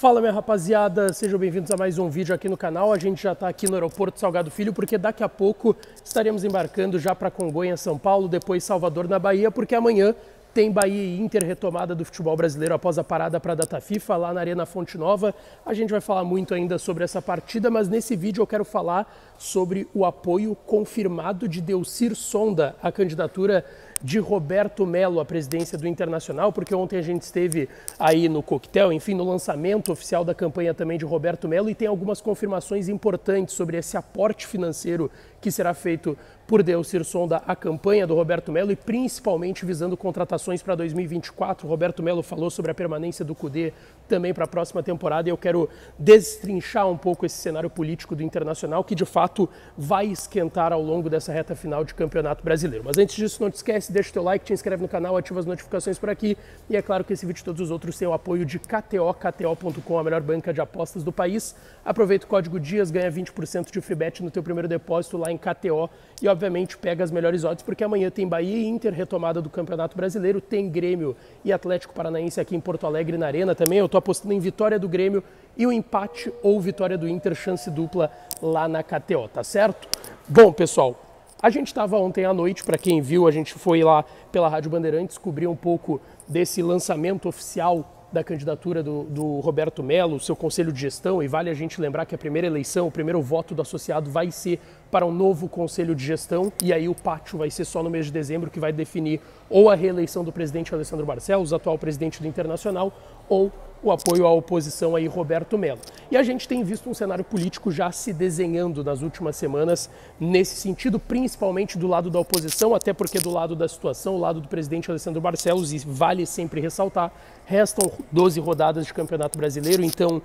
Fala, minha rapaziada, sejam bem-vindos a mais um vídeo aqui no canal. A gente já está aqui no aeroporto Salgado Filho porque daqui a pouco estaremos embarcando já para Congonhas, São Paulo, depois Salvador, na Bahia, porque amanhã tem Bahia e Inter, retomada do futebol brasileiro após a parada para a data FIFA lá na Arena Fonte Nova. A gente vai falar muito ainda sobre essa partida, mas nesse vídeo eu quero falar sobre o apoio confirmado de Delcir Sonda à candidatura de Roberto Melo à presidência do Internacional, porque ontem a gente esteve aí no coquetel, enfim, no lançamento oficial da campanha também de Roberto Melo, e tem algumas confirmações importantes sobre esse aporte financeiro que será feito por Delcir Sonda à campanha do Roberto Melo e principalmente visando contratações para 2024. Roberto Melo falou sobre a permanência do Cudê também para a próxima temporada, e eu quero destrinchar um pouco esse cenário político do Internacional, que de fato vai esquentar ao longo dessa reta final de Campeonato Brasileiro. Mas antes disso, não te esquece, deixa o teu like, te inscreve no canal, ativa as notificações por aqui, e é claro que esse vídeo e todos os outros têm o apoio de KTO.com, a melhor banca de apostas do país. Aproveita o código DIAS, ganha 20% de free bet no teu primeiro depósito lá em KTO, e obviamente pega as melhores odds, porque amanhã tem Bahia e Inter, retomada do Campeonato Brasileiro, tem Grêmio e Atlético Paranaense aqui em Porto Alegre na Arena também. Eu tô apostando em vitória do Grêmio e o empate ou vitória do Inter, chance dupla lá na KTO, tá certo? Bom, pessoal, a gente estava ontem à noite, para quem viu, a gente foi lá pela Rádio Bandeirantes, descobrir um pouco desse lançamento oficial da candidatura do Roberto Melo, seu conselho de gestão, e vale a gente lembrar que a primeira eleição, o primeiro voto do associado vai ser para um novo conselho de gestão, e aí o pátio vai ser só no mês de dezembro, que vai definir ou a reeleição do presidente Alessandro Barcelos, atual presidente do Internacional, ou o apoio à oposição aí, Roberto Melo. E a gente tem visto um cenário político já se desenhando nas últimas semanas nesse sentido, principalmente do lado da oposição, até porque do lado da situação, o lado do presidente Alessandro Barcelos, e vale sempre ressaltar, restam 12 rodadas de Campeonato Brasileiro, então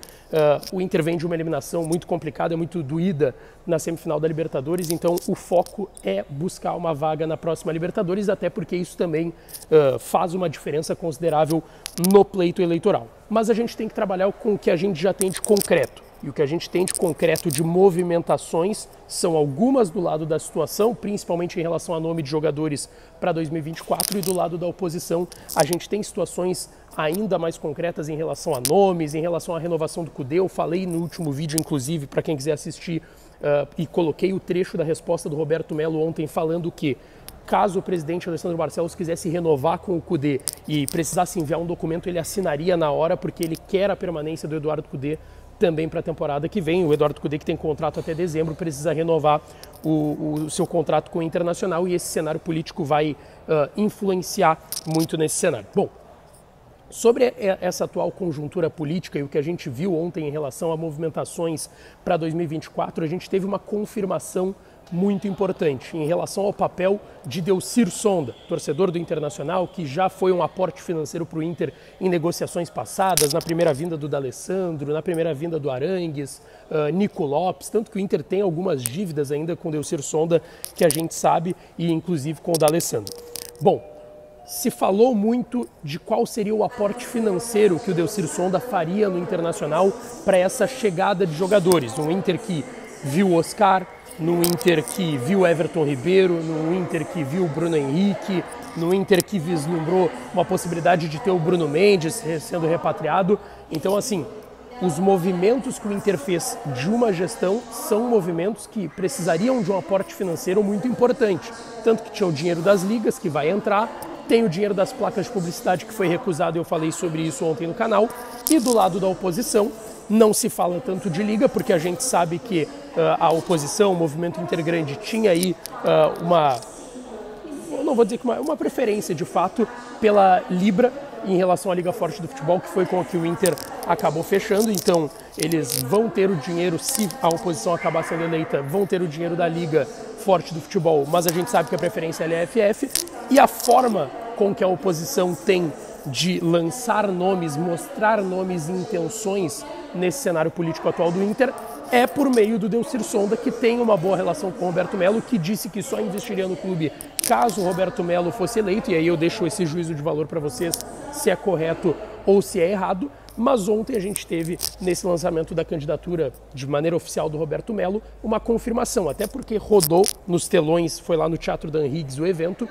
o Inter vem de uma eliminação muito complicada, muito doída na semifinal da Libertadores, então o foco é buscar uma vaga na próxima Libertadores, até porque isso também faz uma diferença considerável no pleito eleitoral. Mas a gente tem que trabalhar com o que a gente já tem de concreto. E o que a gente tem de concreto de movimentações são algumas do lado da situação, principalmente em relação a nome de jogadores para 2024, e do lado da oposição a gente tem situações ainda mais concretas em relação a nomes, em relação à renovação do Cudê. Eu falei no último vídeo, inclusive, para quem quiser assistir, e coloquei o trecho da resposta do Roberto Melo ontem falando que caso o presidente Alessandro Barcelos quisesse renovar com o Cudê e precisasse enviar um documento, ele assinaria na hora, porque ele quer a permanência do Eduardo Cudê também para a temporada que vem. O Eduardo Cudê, que tem contrato até dezembro, precisa renovar o seu contrato com o Internacional, e esse cenário político vai influenciar muito nesse cenário. Bom, sobre essa atual conjuntura política e o que a gente viu ontem em relação a movimentações para 2024, a gente teve uma confirmação muito importante em relação ao papel de Delcir Sonda, torcedor do Internacional, que já foi um aporte financeiro para o Inter em negociações passadas, na primeira vinda do D'Alessandro, na primeira vinda do Arangues, Nico Lopes, tanto que o Inter tem algumas dívidas ainda com Delcir Sonda, que a gente sabe, e inclusive com o D'Alessandro. Bom, se falou muito de qual seria o aporte financeiro que o Delcir Sonda faria no Internacional para essa chegada de jogadores. Um Inter que viu o Oscar, no Inter que viu Everton Ribeiro, no Inter que viu o Bruno Henrique, no Inter que vislumbrou uma possibilidade de ter o Bruno Mendes sendo repatriado. Então, assim, os movimentos que o Inter fez de uma gestão são movimentos que precisariam de um aporte financeiro muito importante. Tanto que tinha o dinheiro das ligas, que vai entrar, tem o dinheiro das placas de publicidade, que foi recusado, eu falei sobre isso ontem no canal, e do lado da oposição, não se fala tanto de liga, porque a gente sabe que a oposição, o movimento Intergrande, tinha aí eu não vou dizer que uma preferência de fato pela Libra em relação à Liga Forte do Futebol, que foi com a que o Inter acabou fechando. Então eles vão ter o dinheiro, se a oposição acabar sendo eleita, vão ter o dinheiro da Liga Forte do Futebol, mas a gente sabe que a preferência é a LFF, e a forma com que a oposição tem de lançar nomes, mostrar nomes e intenções nesse cenário político atual do Inter é por meio do Delcir Sonda, que tem uma boa relação com o Roberto Melo, que disse que só investiria no clube caso o Roberto Melo fosse eleito, e aí eu deixo esse juízo de valor para vocês se é correto ou se é errado. Mas ontem a gente teve, nesse lançamento da candidatura de maneira oficial do Roberto Melo, uma confirmação, até porque rodou nos telões, foi lá no Teatro Dan Higgs o evento,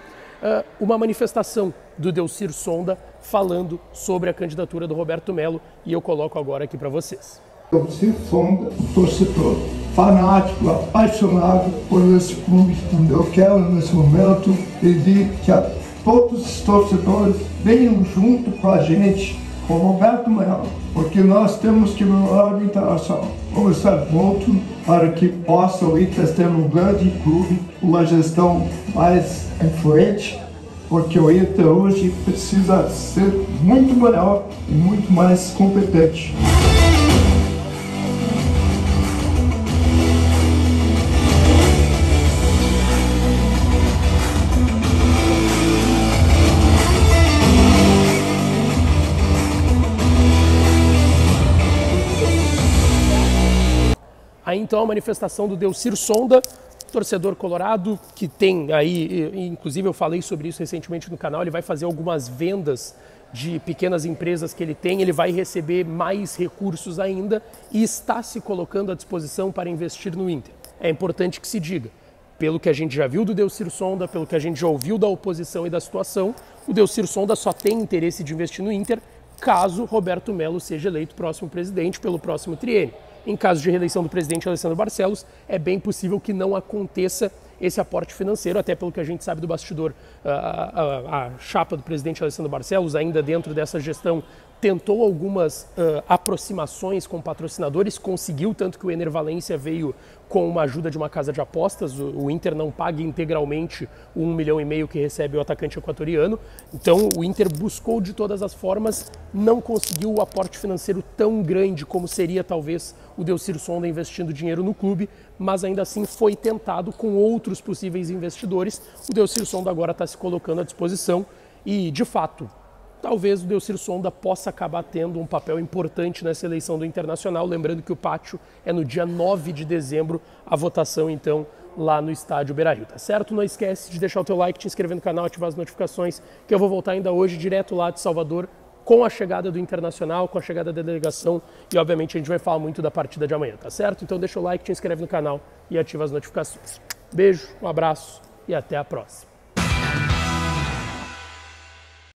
uma manifestação do Delcir Sonda falando sobre a candidatura do Roberto Melo, e eu coloco agora aqui para vocês. Delcir Sonda, torcedor, fanático, apaixonado por esse clube. Eu quero, nesse momento, pedir que todos os torcedores venham junto com a gente, com o Roberto Melo, porque nós temos que melhorar o Internacional. Vamos estar juntos para que possa o Inter ter um grande clube, uma gestão mais influente, porque o Inter hoje precisa ser muito melhor e muito mais competente. Aí então a manifestação do Delcir Sonda, torcedor colorado, que tem aí, inclusive eu falei sobre isso recentemente no canal, ele vai fazer algumas vendas de pequenas empresas que ele tem, ele vai receber mais recursos ainda e está se colocando à disposição para investir no Inter. É importante que se diga, pelo que a gente já viu do Delcir Sonda, pelo que a gente já ouviu da oposição e da situação, o Delcir Sonda só tem interesse de investir no Inter caso Roberto Melo seja eleito próximo presidente pelo próximo triênio. Em caso de reeleição do presidente Alessandro Barcelos, é bem possível que não aconteça esse aporte financeiro, até pelo que a gente sabe do bastidor. A chapa do presidente Alessandro Barcelos, ainda dentro dessa gestão, tentou algumas aproximações com patrocinadores, conseguiu, tanto que o Ener Valencia veio com uma ajuda de uma casa de apostas, o Inter não paga integralmente o 1,5 milhão que recebe o atacante equatoriano, então o Inter buscou de todas as formas, não conseguiu o aporte financeiro tão grande como seria talvez o Delcir Sonda investindo dinheiro no clube, mas ainda assim foi tentado com outros possíveis investidores. O Delcir Sonda agora está se colocando à disposição e, de fato, talvez o Delcir Sonda possa acabar tendo um papel importante nessa eleição do Internacional, lembrando que o pátio é no dia 9 de dezembro, a votação então lá no estádio Beira-Rio, tá certo? Não esquece de deixar o teu like, te inscrever no canal, ativar as notificações, que eu vou voltar ainda hoje direto lá de Salvador com a chegada do Internacional, com a chegada da delegação e obviamente a gente vai falar muito da partida de amanhã, tá certo? Então deixa o like, te inscreve no canal e ativa as notificações. Beijo, um abraço e até a próxima.